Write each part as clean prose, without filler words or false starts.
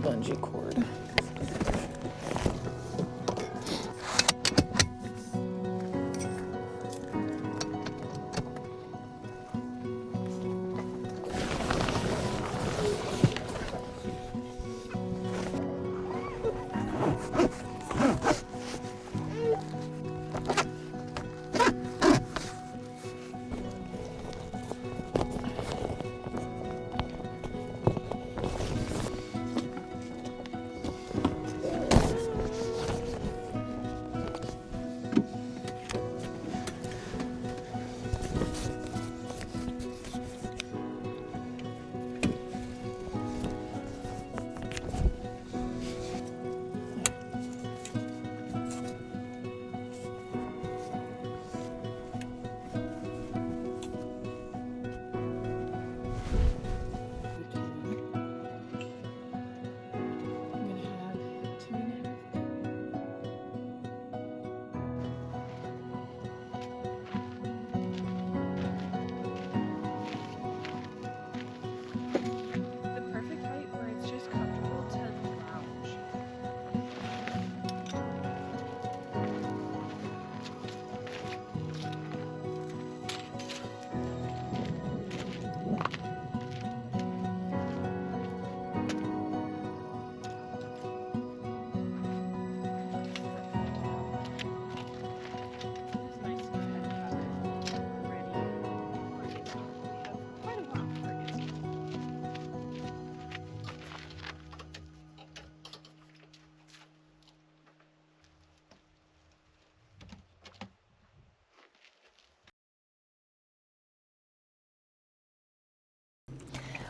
bungee cord.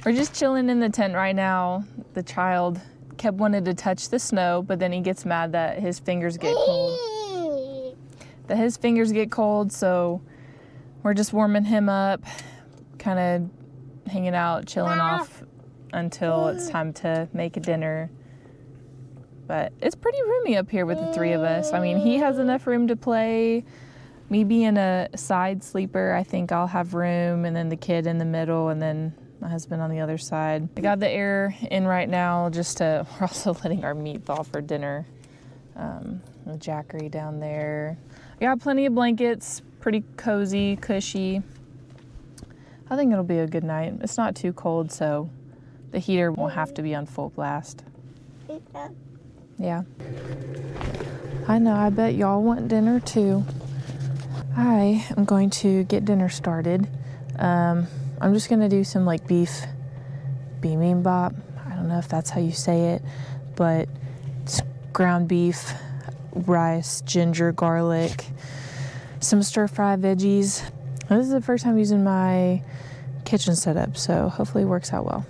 We're just chilling in the tent right now. The child kept wanting to touch the snow, but then he gets mad that his fingers get cold. So we're just warming him up, kind of hanging out, chilling off until it's time to make a dinner. But it's pretty roomy up here with the three of us. I mean, he has enough room to play. Me being a side sleeper, I think I'll have room, and then the kid in the middle, and then my husband on the other side. I got the air in right now we're also letting our meat thaw for dinner. The Jackery down there. I got plenty of blankets, pretty cozy, cushy. I think it'll be a good night. It's not too cold, so the heater won't have to be on full blast. Yeah. I know, I bet y'all want dinner too. I am going to get dinner started. I'm just gonna do some like beef bibimbap. I don't know if that's how you say it, but it's ground beef, rice, ginger, garlic, some stir-fry veggies. And this is the first time using my kitchen setup, so hopefully it works out well.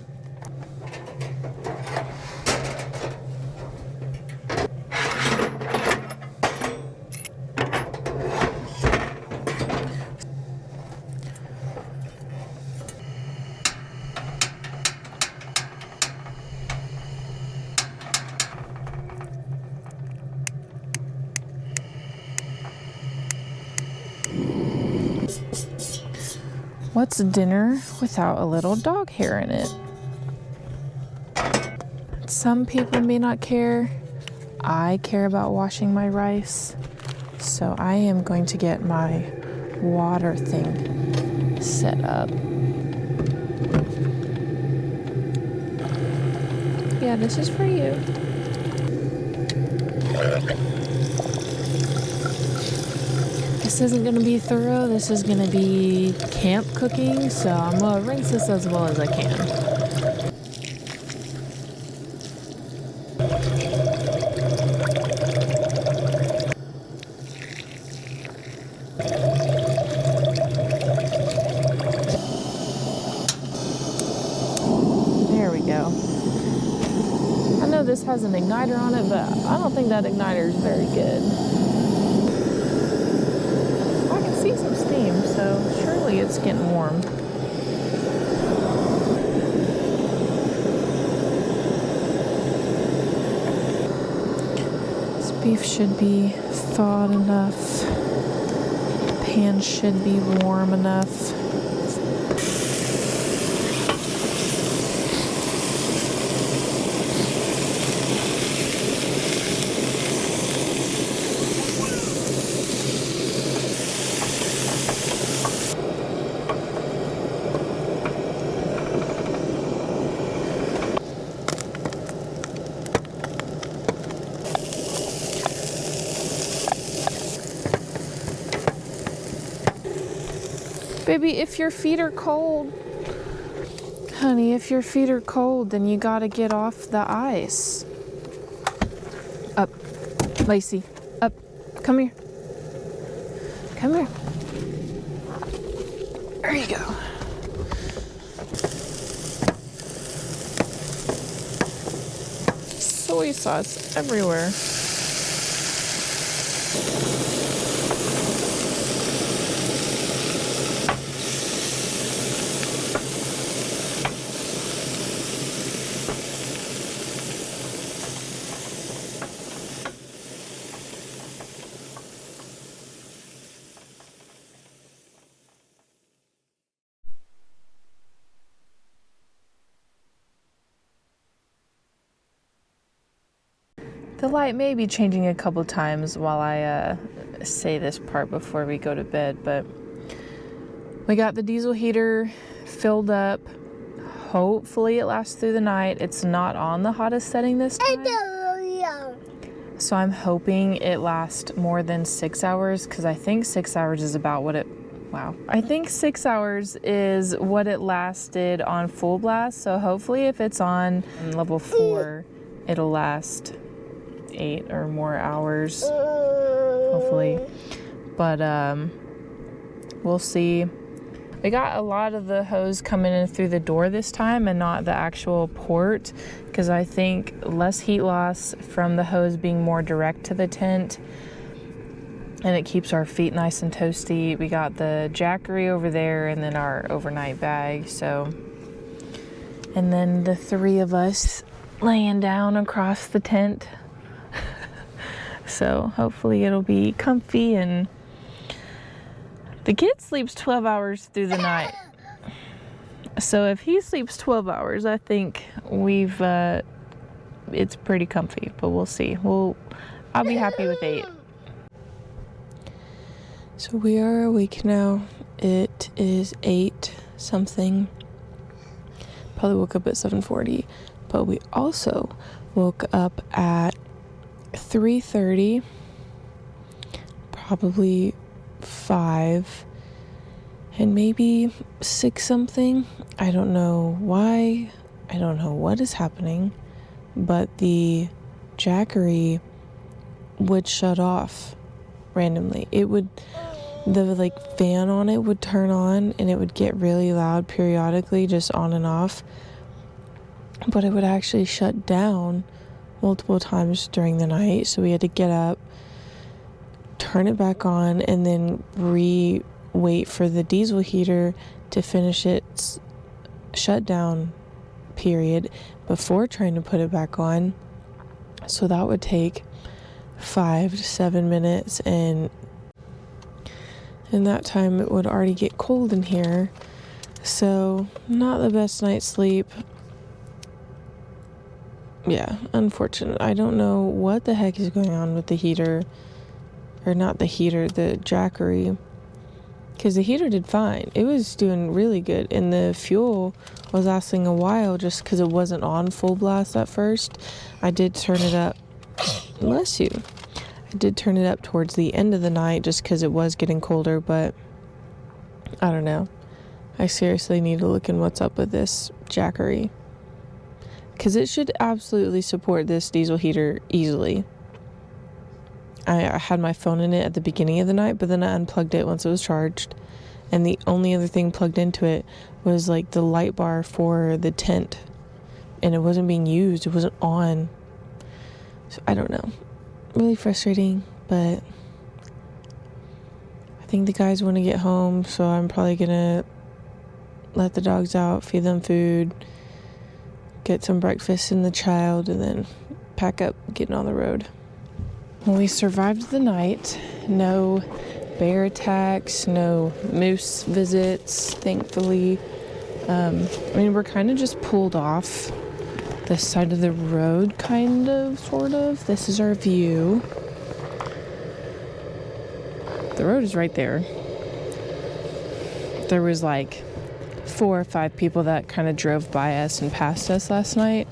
What's dinner without a little dog hair in it? Some people may not care. I care about washing my rice. So I am going to get my water thing set up. Yeah, this is for you. This isn't going to be thorough. This is going to be camp cooking, so I'm going to rinse this as well as I can. There we go. I know this has an igniter on it, but I don't think that igniter is very good. See some steam, so surely it's getting warm. This beef should be thawed enough. The pan should be warm enough. Baby, if your feet are cold, honey, if your feet are cold, then you gotta get off the ice. Up, Lacey, up, come here. Come here. There you go. Soy sauce everywhere. The light may be changing a couple times while I say this part before we go to bed, but we got the diesel heater filled up. Hopefully it lasts through the night. It's not on the hottest setting this time, so I'm hoping it lasts more than 6 hours, because I think 6 hours is about what it... Wow. I think 6 hours is what it lasted on full blast, so hopefully if it's on level 4, it'll last 8 or more hours, hopefully, but we'll see. We got a lot of the hose coming in through the door this time and not the actual port, because I think less heat loss from the hose being more direct to the tent, and it keeps our feet nice and toasty. We got the Jackery over there and then our overnight bag, so, and then the 3 of us laying down across the tent. So hopefully it'll be comfy, and the kid sleeps 12 hours through the night. So if he sleeps 12 hours, I think we've, it's pretty comfy, but we'll see. I'll be happy with 8. So we are awake now. It is 8 something. Probably woke up at 7:40, but we also woke up at 3:30, probably 5, and maybe 6 something. I don't know why. I don't know what is happening, but the Jackery would shut off randomly. It would, the fan on it would turn on and it would get really loud periodically, just on and off, but it would actually shut down multiple times during the night. So we had to get up, turn it back on, and then wait for the diesel heater to finish its shutdown period before trying to put it back on. So that would take 5 to 7 minutes, and in that time it would already get cold in here. So not the best night's sleep. Yeah, unfortunate. I don't know what the heck is going on with the heater, or not the heater, the Jackery, because the heater did fine. It was doing really good, and the fuel was lasting a while just because it wasn't on full blast at first. I did turn it up, bless you, I did turn it up towards the end of the night just because it was getting colder, but I don't know. I seriously need to look in what's up with this Jackery, because it should absolutely support this diesel heater easily. I had my phone in it at the beginning of the night, but then I unplugged it once it was charged, and the only other thing plugged into it was the light bar for the tent, and it wasn't being used. It wasn't on. So I don't know. Really frustrating, but I think the guys want to get home, so I'm probably gonna let the dogs out, feed them food, get some breakfast in the child, and then pack up, getting on the road. Well, we survived the night. No bear attacks, no moose visits, thankfully. We're kind of just pulled off the side of the road, kind of, sort of. This is our view. The road is right there. There was 4 or 5 people that kind of drove by us and passed us last night.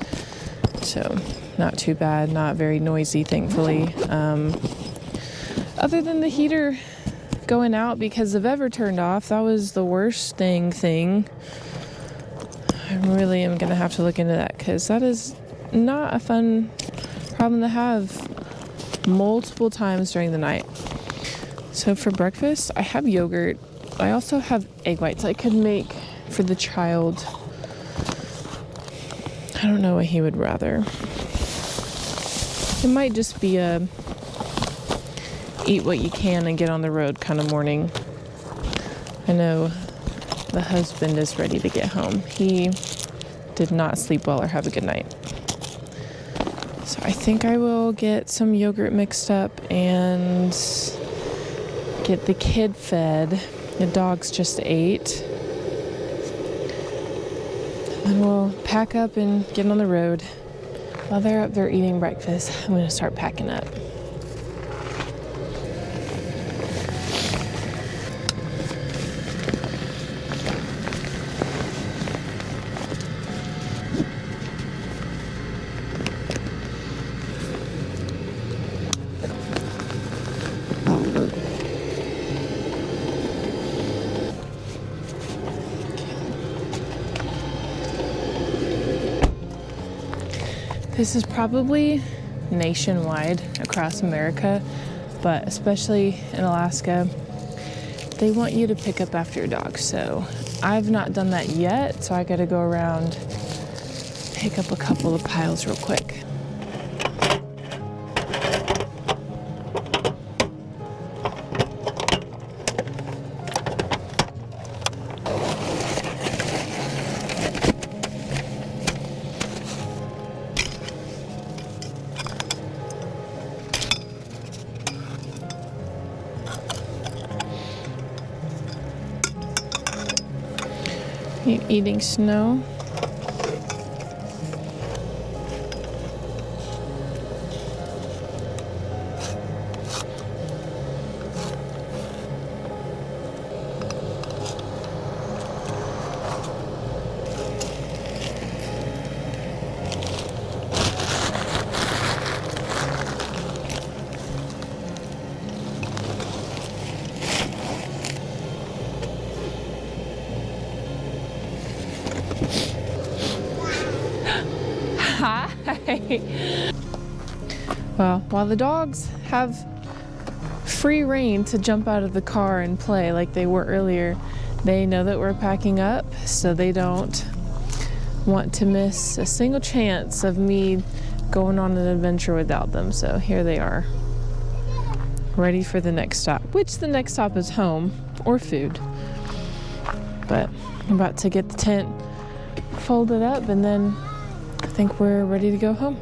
So not too bad, not very noisy, thankfully. Other than the heater going out because the Vever turned off. That was the worst thing. I really am gonna have to look into that because that is not a fun problem to have multiple times during the night. So for breakfast, I have yogurt. I also have egg whites I could make for the child. I don't know what he would rather. It might just be a eat what you can and get on the road kind of morning. I know the husband is ready to get home. He did not sleep well or have a good night. So I think I will get some yogurt mixed up and get the kid fed. The dog's just ate. And then we'll pack up and get on the road. While they're up there eating breakfast, I'm going to start packing up. This is probably nationwide across America, but especially in Alaska, they want you to pick up after your dog. So I've not done that yet, so I gotta go around, pick up a couple of piles real quick. Eating snow. Hi. Well, while the dogs have free reign to jump out of the car and play like they were earlier, they know that we're packing up, so they don't want to miss a single chance of me going on an adventure without them. So here they are, ready for the next stop, which the next stop is home or food. But I'm about to get the tent folded up and then I think we're ready to go home.